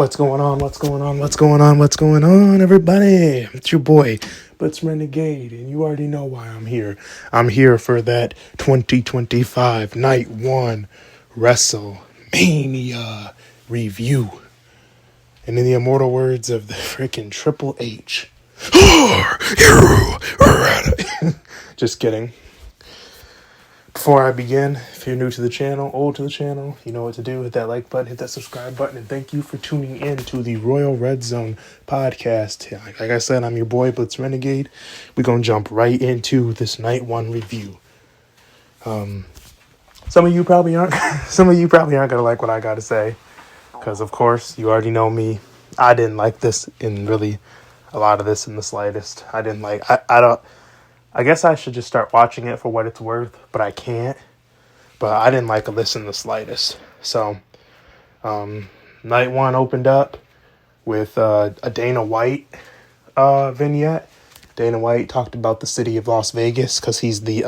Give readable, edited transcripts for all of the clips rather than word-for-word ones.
What's going on? What's going on? What's going on? What's going on, everybody? It's your boy, Blitz Renegade, and you already know why I'm here. I'm here for that 2025 Night 1 Wrestlemania review. And in the immortal words of the freaking Triple H, just kidding. Before I begin, if you're new to the channel, old to the channel, you know what to do. Hit that like button, hit that subscribe button, and thank you for tuning in to the Royal Red Zone podcast. Like I said, I'm your boy, Blitz Renegade. We're going to jump right into this Night 1 review. Some of you probably aren't going to like what I got to say, because, of course, you already know me. I didn't like this in really a lot of this in the slightest. I didn't like, I guess I should just start watching it for what it's worth, but I can't. But I didn't like this in the slightest. So, Night 1 opened up with a Dana White vignette. Dana White talked about the city of Las Vegas because he's the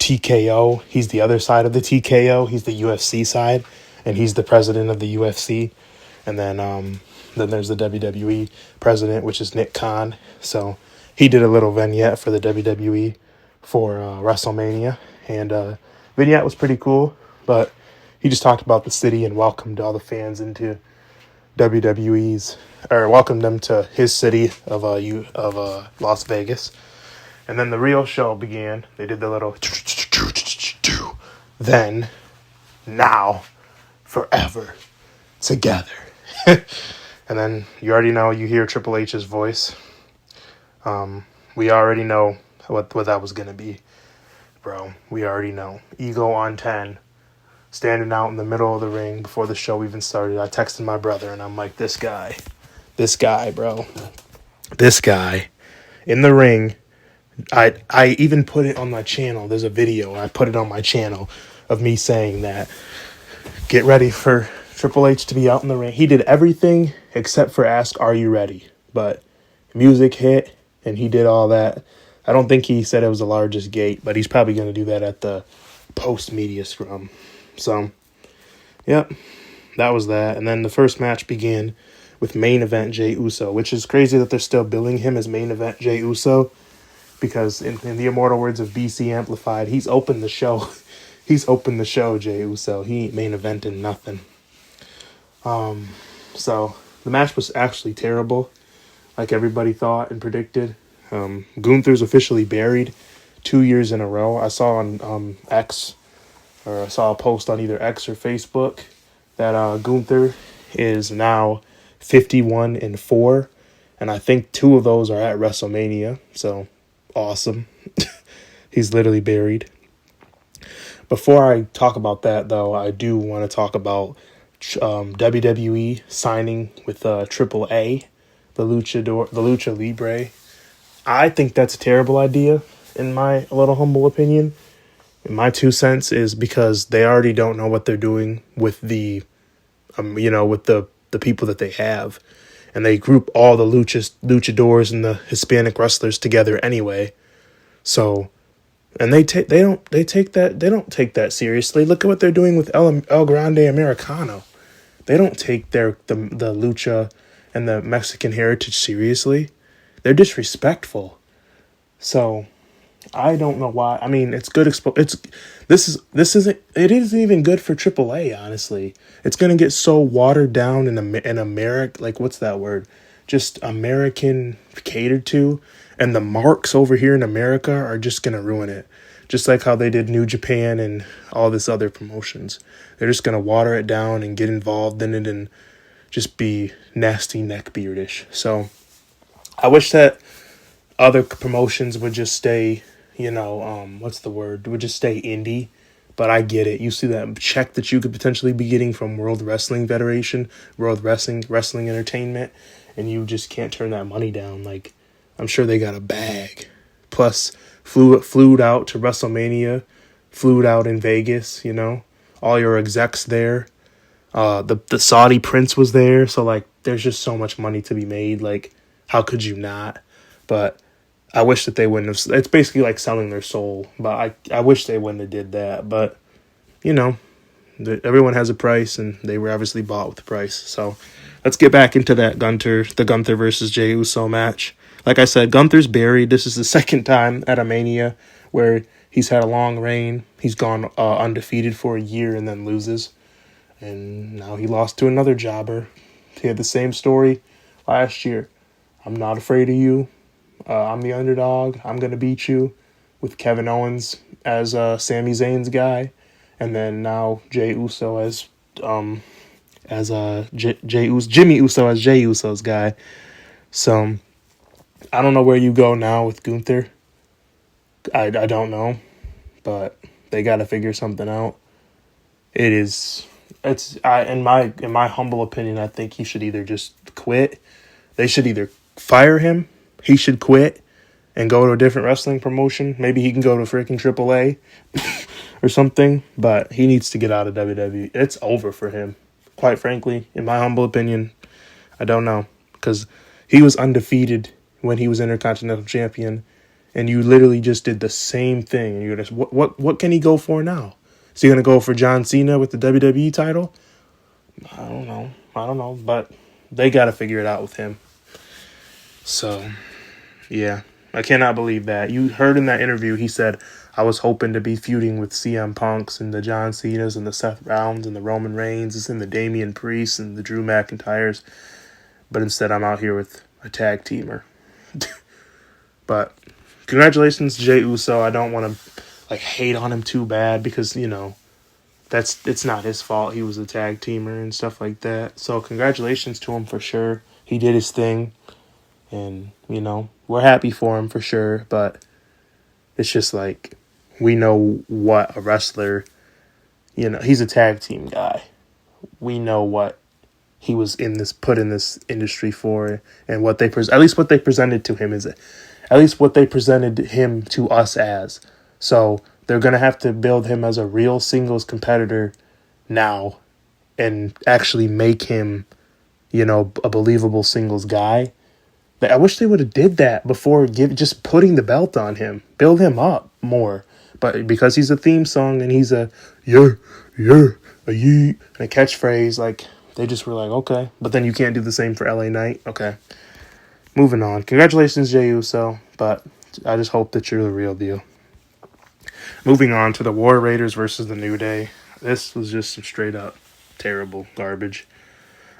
TKO. He's the other side of the TKO. He's the UFC side, and he's the president of the UFC. And then there's the WWE president, which is Nick Khan. So he did a little vignette for the WWE for WrestleMania, and vignette was pretty cool, but he just talked about the city and welcomed all the fans into welcomed them to his city of Las Vegas. And then the real show began. They did the little then, now, forever, together. And then you already know, you hear Triple H's voice. We already know what that was going to be, bro. We already know. Ego on 10, standing out in the middle of the ring before the show even started. I texted my brother, and I'm like, this guy, bro. This guy in the ring. I even put it on my channel. There's a video. I put it on my channel of me saying that, get ready for Triple H to be out in the ring. He did everything except for ask, are you ready? But music hit. And he did all that. I don't think he said it was the largest gate, but he's probably going to do that at the post-media scrum. So, yep, that was that. And then the first match began with main event Jey Uso, which is crazy that they're still billing him as main event Jey Uso, because in the immortal words of BC Amplified, he's opened the show. He's opened the show, Jey Uso. He ain't main eventing nothing. So the match was actually terrible, like everybody thought and predicted. Gunther's officially buried 2 years in a row. I saw on X, or I saw a post on either X or Facebook, that Gunther is now 51-4, and I think 2 of those are at WrestleMania. So awesome. He's literally buried. Before I talk about that, though, I do want to talk about WWE signing with AAA. The Lucha Libre. I think that's a terrible idea, in my little humble opinion. My 2 cents is because they already don't know what they're doing with the people that they have, and they group all the luchadors and the Hispanic wrestlers together anyway. So, and they don't take that seriously. Look at what they're doing with El Grande Americano. They don't take the lucha and the Mexican heritage seriously. They're disrespectful. So I don't know why. I mean, it's good. It isn't even good for AAA. Honestly, it's gonna get so watered down in America. Like, what's that word? Just American catered to, and the marks over here in America are just gonna ruin it. Just like how they did New Japan and all this other promotions. They're just gonna water it down and get involved in it and just be nasty neckbeardish. So I wish that other promotions would just stay, would just stay indie. But I get it. You see that check that you could potentially be getting from World Wrestling Federation, World Wrestling Entertainment, and you just can't turn that money down. Like, I'm sure they got a bag. Plus, flew out to WrestleMania, flew out in Vegas, all your execs there. The Saudi prince was there, so like there's just so much money to be made. Like, how could you not? But I wish that they wouldn't have. It's basically like selling their soul. But I wish they wouldn't have did that. But everyone has a price, and they were obviously bought with the price. So let's get back into that the Gunther versus Jey Uso match. Like I said, Gunther's buried. This is the second time at a Mania where he's had a long reign. He's gone undefeated for a year and then loses. And now he lost to another jobber. He had the same story last year. I'm not afraid of you. I'm the underdog. I'm going to beat you, with Kevin Owens as Sami Zayn's guy. And then now Jey Uso as Jimmy Uso as Jey Uso's guy. So I don't know where you go now with Gunther. I don't know, but they got to figure something out. In my humble opinion, I think he should either just quit. They should either fire him. He should quit and go to a different wrestling promotion. Maybe he can go to freaking AAA or something. But he needs to get out of WWE. It's over for him. Quite frankly, in my humble opinion, I don't know, because he was undefeated when he was Intercontinental Champion, and you literally just did the same thing. And you're just what can he go for now? Is he gonna go for John Cena with the WWE title? I don't know, but they got to figure it out with him. So, yeah, I cannot believe that. You heard in that interview, he said, I was hoping to be feuding with CM Punks and the John Cenas and the Seth Rollins and the Roman Reigns and the Damian Priests and the Drew McIntyres, but instead I'm out here with a tag teamer. But congratulations to Jey Uso. I don't want to hate on him too bad because, it's not his fault. He was a tag teamer and stuff like that. So congratulations to him for sure. He did his thing. And, we're happy for him for sure. But it's just we know what a wrestler, he's a tag team guy. We know what he was put in this industry for, and what they at least what they presented to him at least what they presented him to us as. So they're going to have to build him as a real singles competitor now and actually make him, a believable singles guy. I wish they would have did that before just putting the belt on him. Build him up more. But because he's a theme song and he's a a yeet, and a catchphrase, they just were okay. But then you can't do the same for LA Knight. Okay. Moving on. Congratulations, Jey Uso. But I just hope that you're the real deal. Moving on to the War Raiders versus the New Day. This was just some straight up terrible garbage.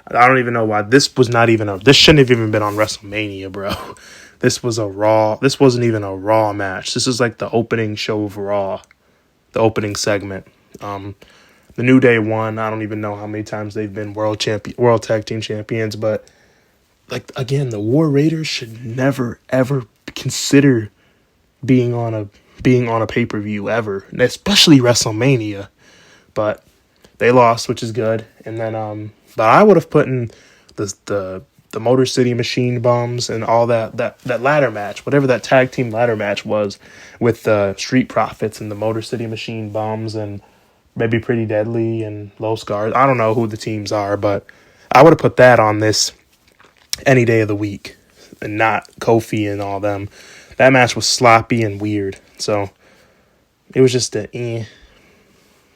I don't even know why. This shouldn't have even been on WrestleMania, bro. This wasn't even a Raw match. This is the opening show of Raw. The opening segment. The New Day won. I don't even know how many times they've been world tag team champions, but again, the War Raiders should never ever consider being on a pay-per-view ever, and especially WrestleMania. But they lost, which is good. And then but I would have put in the Motor City Machine Bums and all that ladder match, whatever that tag team ladder match was, with the Street Profits and the Motor City Machine Bums and maybe Pretty Deadly and Low Scars. I don't know who the teams are, but I would have put that on this any day of the week and not Kofi and all them. That match was sloppy and weird. So it was just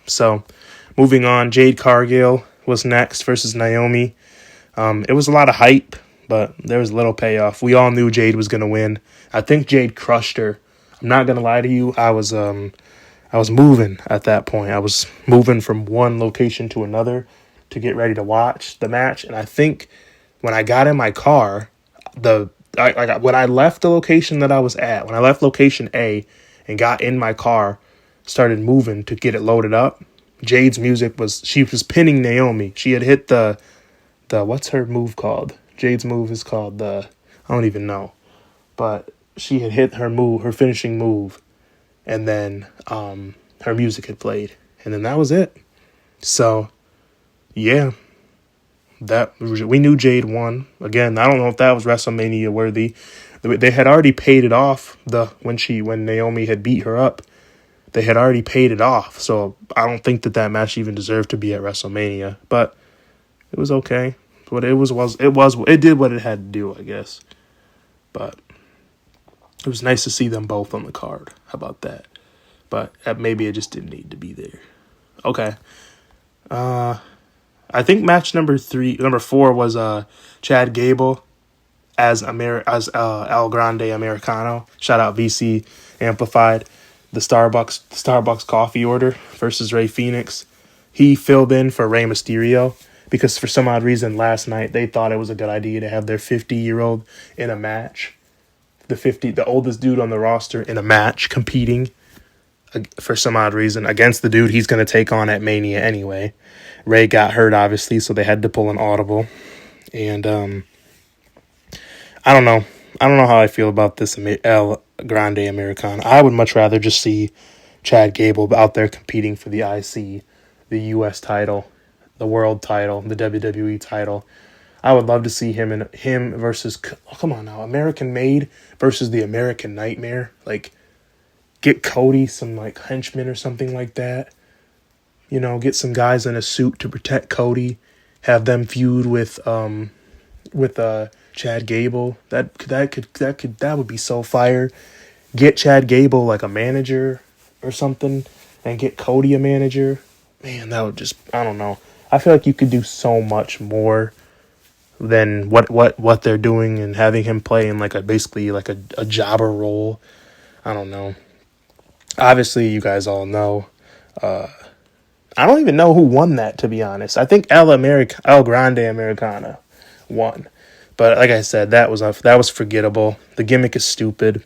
So moving on, Jade Cargill was next versus Naomi. It was a lot of hype, but there was a little payoff. We all knew Jade was going to win. I think Jade crushed her. I'm not going to lie to you. I was moving at that point. I was moving from one location to another to get ready to watch the match. And I think when I got in my car, when I left the location that I was at, when I left location A and got in my car, started moving to get it loaded up, Jade's music she was pinning Naomi. She had hit the what's her move called? Jade's move is called I don't even know. But she had hit her finishing move, and then her music had played, and then that was it. So, yeah, we knew Jade won. Again, I don't know if that was WrestleMania worthy. They had already paid it off when Naomi had beat her up. They had already paid it off, so I don't think that match even deserved to be at WrestleMania. But it was okay. What it did what it had to do, I guess. But it was nice to see them both on the card. How about that? But maybe it just didn't need to be there. Okay. I think match number 4 was Chad Gable as El Grande Americano. Shout out VC Amplified. The Starbucks coffee order versus Rey Fenix. He filled in for Rey Mysterio because for some odd reason last night they thought it was a good idea to have their 50-year-old in a match. The oldest dude on the roster in a match competing for some odd reason against the dude he's going to take on at Mania anyway. Ray got hurt, obviously, so they had to pull an audible. And I don't know. I don't know how I feel about this El Grande Americano. I would much rather just see Chad Gable out there competing for the IC, the US title, the world title, the WWE title. I would love to see him versus, come on now, American Made versus the American Nightmare. Like, get Cody some, like, henchmen or something like that. You know, get some guys in a suit to protect Cody. Have them feud with Chad Gable. That would be so fire. Get Chad Gable like a manager or something, and get Cody a manager. Man, that would just, I don't know. I feel like you could do so much more than what they're doing, and having him play in basically like a jobber role. I don't know. Obviously, you guys all know. I don't even know who won that, to be honest. I think El Grande Americana won. But like I said, that was forgettable. The gimmick is stupid.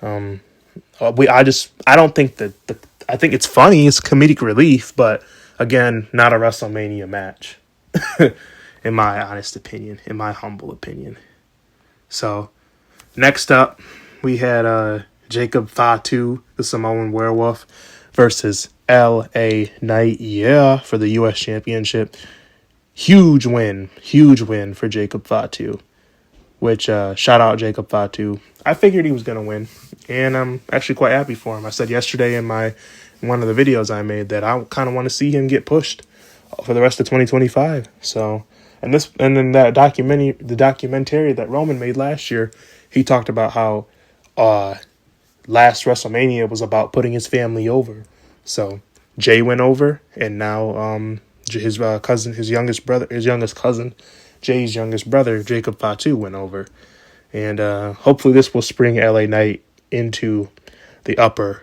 I don't think I think it's funny. It's comedic relief, but again, not a WrestleMania match, in my honest opinion, in my humble opinion. So, next up, we had Jacob Fatu, the Samoan Werewolf, versus L.A. Knight, for the U.S. Championship. Huge win for Jacob Fatu, which, shout out Jacob Fatu. I figured he was going to win, and I'm actually quite happy for him. I said yesterday in one of the videos I made that I kind of want to see him get pushed for the rest of 2025. So, and then that documentary that Roman made last year, he talked about how last WrestleMania was about putting his family over. So Jay went over, and now his youngest cousin, Jay's youngest brother, Jacob Fatu, went over. And hopefully this will spring LA Knight into not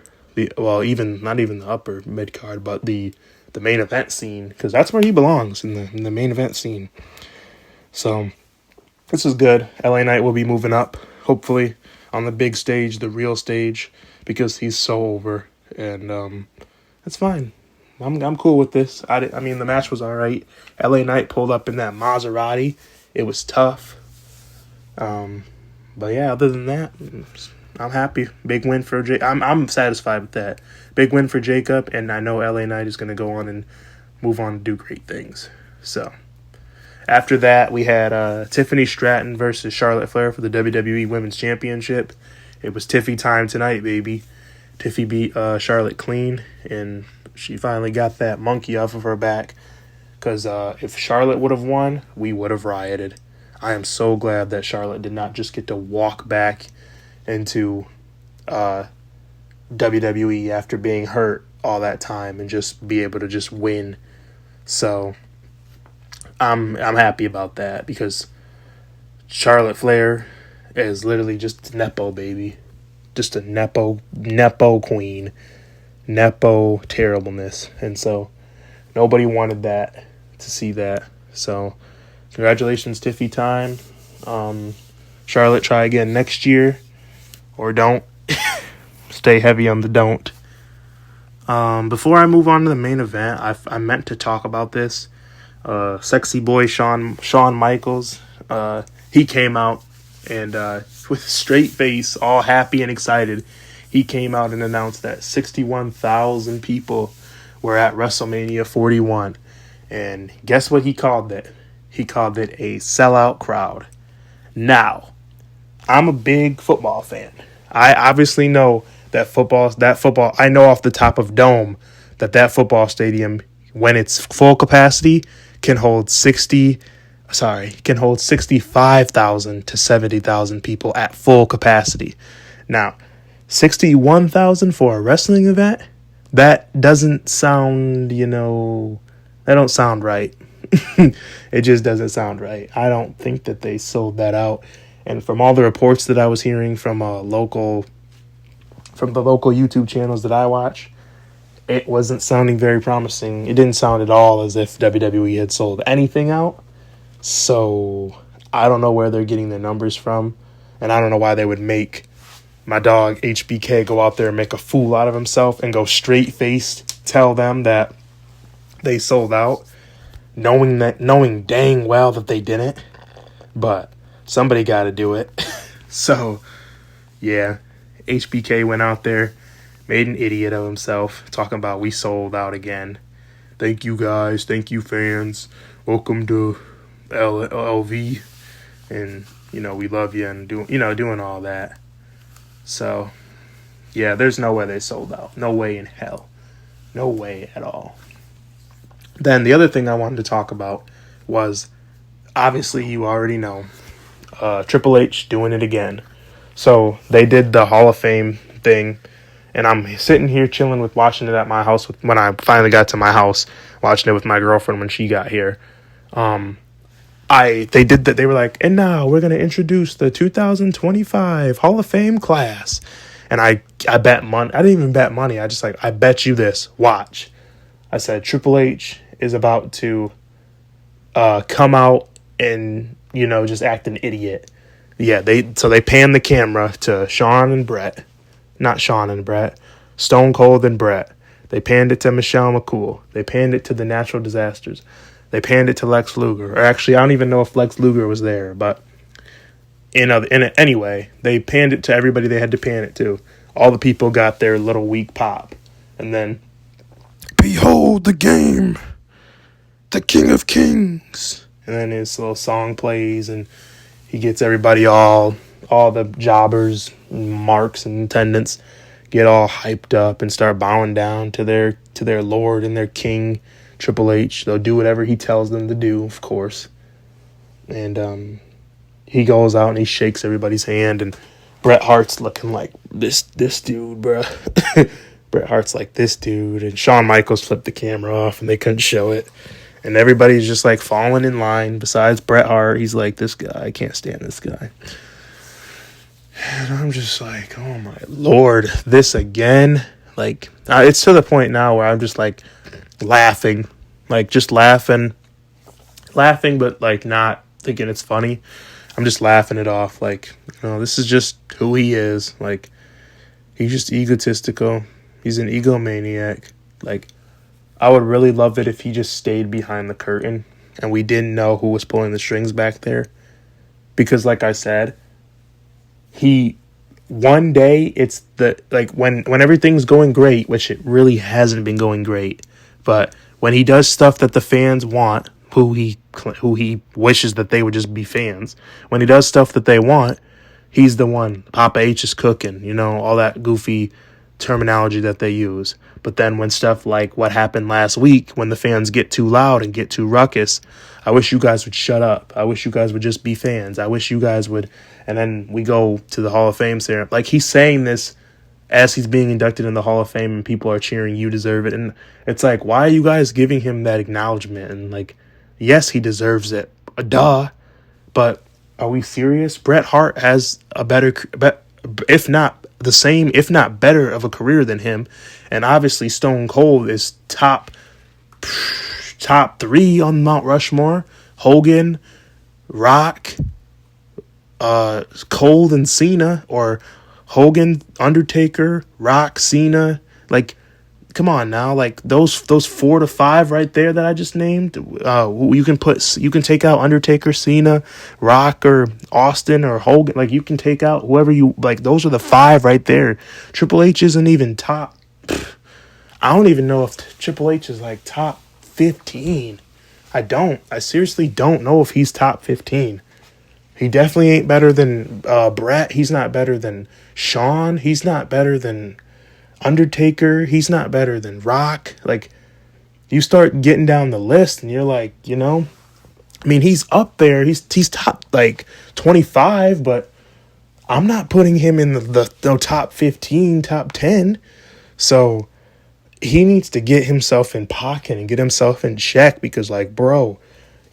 even the upper mid card, but the main event scene, because that's where he belongs, in the main event scene. So this is good. LA Knight will be moving up, hopefully, on the big stage, the real stage, because he's so over, and it's fine. I'm cool with this. I mean, the match was all right. LA Knight pulled up in that Maserati. It was tough. But yeah, other than that, I'm happy. Big win for Jake. I'm satisfied with that. Big win for Jacob, and I know LA Knight is going to go on and move on to do great things. So, after that, we had Tiffany Stratton versus Charlotte Flair for the WWE Women's Championship. It was Tiffy time tonight, baby. Tiffy beat Charlotte clean, and she finally got that monkey off of her back. Because if Charlotte would have won, we would have rioted. I am so glad that Charlotte did not just get to walk back into WWE after being hurt all that time and just be able to just win. So I'm happy about that, because Charlotte Flair is literally just Nepo, baby. Just a Nepo queen. Nepo terribleness. And so nobody wanted that, to see that. So congratulations, Tiffy time. Charlotte, try again next year. Or don't. Stay heavy on the don't. Before I move on to the main event, I meant to talk about this. Sexy boy Shawn Michaels. He came out and with a straight face, all happy and excited, he came out and announced that 61,000 people were at WrestleMania 41. And guess what he called it? He called it a sellout crowd. Now, I'm a big football fan. I obviously know that football, I know off the top of dome that football stadium, when it's full capacity, can hold 65,000 to 70,000 people at full capacity. Now, 61,000 for a wrestling event? That doesn't sound, that don't sound right. It just doesn't sound right. I don't think that they sold that out. And from all the reports that I was hearing from the local YouTube channels that I watch, it wasn't sounding very promising. It didn't sound at all as if WWE had sold anything out. So I don't know where they're getting their numbers from, and I don't know why they would make my dog HBK go out there and make a fool out of himself and go straight-faced tell them that they sold out, knowing dang well that they didn't. But somebody got to do it. So, yeah, HBK went out there, made an idiot of himself, talking about we sold out again. Thank you guys, thank you fans, welcome to LV, and we love you, and doing all that. So, yeah, there's no way they sold out. No way in hell. No way at all. Then the other thing I wanted to talk about was, obviously you already know, Triple H doing it again. So they did the Hall of Fame thing, and I'm sitting here chilling watching it at my house when I finally got to my house, watching it with my girlfriend when she got here. They did that. They were like, and now we're going to introduce the 2025 Hall of Fame class. And I bet money. I didn't even bet money. I bet you this. Watch. I said, Triple H is about to come out and, just act an idiot. Yeah, they panned the camera to Stone Cold and Brett. They panned it to Michelle McCool. They panned it to the Natural Disasters. They panned it to Lex Luger. Or actually, I don't even know if Lex Luger was there, but anyway, they panned it to everybody they had to pan it to. All the people got their little weak pop. And then, behold the game, the King of Kings. And then his little song plays, and he gets everybody, all the jobbers, marks, and attendants get all hyped up and start bowing down to their Lord and their King, Triple H. They'll do whatever he tells them to do, of course. And he goes out and he shakes everybody's hand, and Bret Hart's looking like this dude, bruh. Bret Hart's like this dude, and Shawn Michaels flipped the camera off and they couldn't show it. And everybody's just like falling in line. Besides Bret Hart, he's like, this guy, I can't stand this guy. And I'm just like, oh my Lord, this again? Like, it's to the point now where I'm just like laughing. Like, just laughing, but like not thinking it's funny. I'm just laughing it off. Like, this is just who he is. Like, he's just egotistical. He's an egomaniac. Like, I would really love it if he just stayed behind the curtain and we didn't know who was pulling the strings back there. Because like I said, one day it's when everything's going great, which it really hasn't been going great, but when he does stuff that the fans want, who he wishes that they would just be fans, when he does stuff that they want, he's the one. Papa H is cooking, all that goofy terminology that they use. But then when stuff like what happened last week, when the fans get too loud and get too ruckus, I wish you guys would shut up. I wish you guys would just be fans. I wish you guys would. And then we go to the Hall of Fame ceremony. Like, he's saying this as he's being inducted in the Hall of Fame and people are cheering, you deserve it. And it's like, why are you guys giving him that acknowledgement? And like, yes, he deserves it. Duh. But are we serious? Bret Hart has a better, if not the same, if not better of a career than him. And obviously Stone Cold is top 3 on Mount Rushmore. Hogan, Rock, Cold and Cena, or Hogan, Undertaker, Rock, Cena. Like, come on now. Like, those 4 to 5 right there that I just named, you can take out Undertaker, Cena, Rock, or Austin, or Hogan. Like, you can take out whoever you like. Those are the 5 right there. Triple H isn't even top. I don't even know if Triple H is like top 15. I seriously don't know if he's top 15. He definitely ain't better than Bret. He's not better than Shawn. He's not better than Undertaker. He's not better than Rock. Like, you start getting down the list and you're like, I mean, he's up there. He's top like 25, but I'm not putting him in the top 15, top 10. So he needs to get himself in pocket and get himself in check, because like, bro,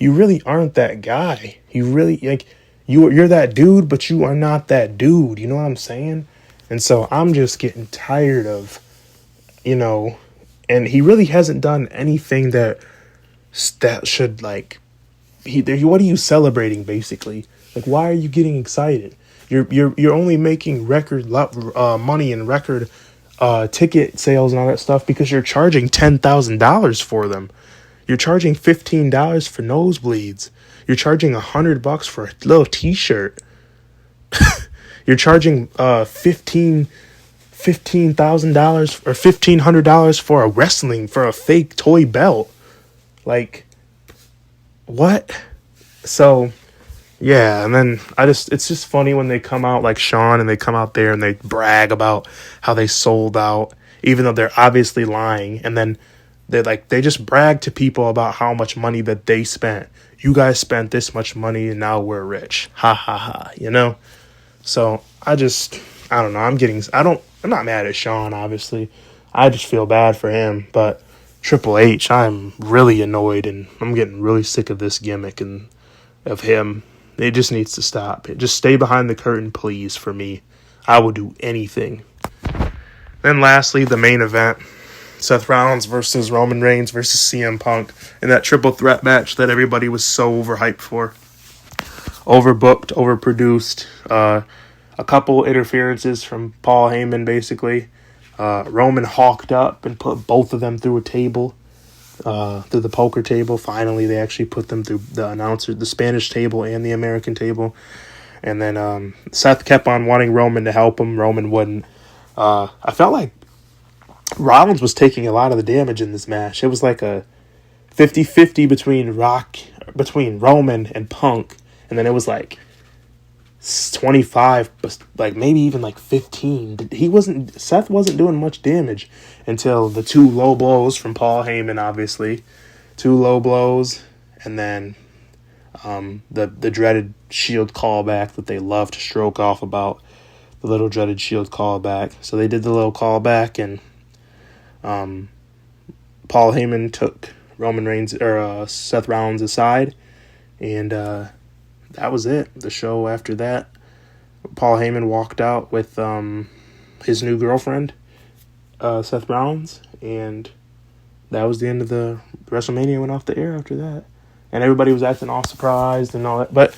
you really aren't that guy. You really, like, you're that dude, but you are not that dude. You know what I'm saying? And so I'm just getting tired of, and he really hasn't done anything that should, like, what are you celebrating, basically? Like, why are you getting excited? You're only making record money and record ticket sales and all that stuff because you're charging $10,000 for them. You're charging $15 for nosebleeds. You're charging $100 for a little T-shirt. You're charging $15,000 or $1,500 for a fake toy belt. Like, what? So, yeah, and then it's just funny when they come out like Sean and they come out there and they brag about how they sold out, even though they're obviously lying. And then they just brag to people about how much money that they spent. You guys spent this much money and now we're rich. Ha ha ha, So I don't know. I'm not mad at Sean, obviously. I just feel bad for him, but Triple H, I'm really annoyed and I'm getting really sick of this gimmick and of him. It just needs to stop. Just stay behind the curtain, please, for me. I will do anything. Then lastly, the main event. Seth Rollins versus Roman Reigns versus CM Punk in that triple threat match that everybody was so overhyped for. Overbooked, overproduced. A couple interferences from Paul Heyman, basically. Roman hawked up and put both of them through a table. Through the poker table. Finally, they actually put them through the Spanish table and the American table. And then Seth kept on wanting Roman to help him. Roman wouldn't. I felt like Rollins was taking a lot of the damage in this match. It was like a 50-50 between Roman and Punk. And then it was like 25, like maybe even like 15. Seth wasn't doing much damage until the two low blows from Paul Heyman, obviously. Two low blows, and then the dreaded Shield callback that they love to stroke off about. The little dreaded Shield callback. So they did the little callback, and Paul Heyman took Seth Rollins aside, and that was it. The show after that, Paul Heyman walked out with his new girlfriend, Seth Rollins, and that was the end of the WrestleMania. Went off the air after that, and everybody was acting all surprised and all that. But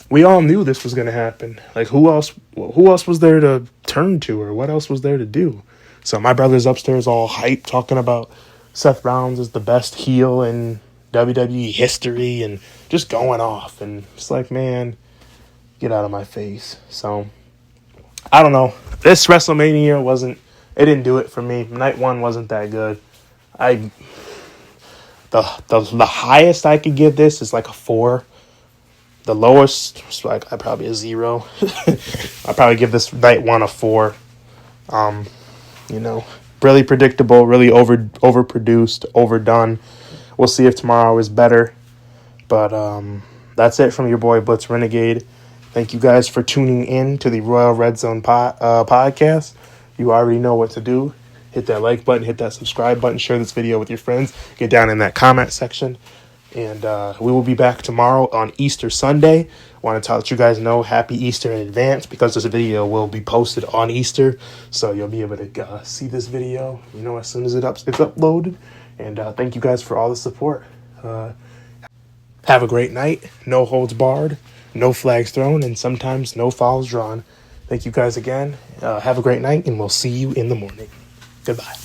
we all knew this was going to happen. Like, who else was there to turn to, or what else was there to do? So my brother's upstairs all hyped, talking about Seth Rollins is the best heel in WWE history and just going off. And it's like, man, get out of my face. So, I don't know. This WrestleMania it didn't do it for me. Night one wasn't that good. The highest I could give this is like a 4. The lowest was like probably a 0. I'll probably give this night one a 4. Really predictable, really overproduced, overdone. We'll see if tomorrow is better. But that's it from your boy Blitz Renegade. Thank you guys for tuning in to the Royal Red Zone podcast. You already know what to do. Hit that like button, hit that subscribe button, share this video with your friends. Get down in that comment section. And we will be back tomorrow on Easter Sunday. I want to let you guys know Happy Easter in advance, because this video will be posted on Easter. So you'll be able to see this video, as soon as it's uploaded. And thank you guys for all the support. Have a great night. No holds barred, no flags thrown, and sometimes no fouls drawn. Thank you guys again. Have a great night, and we'll see you in the morning. Goodbye.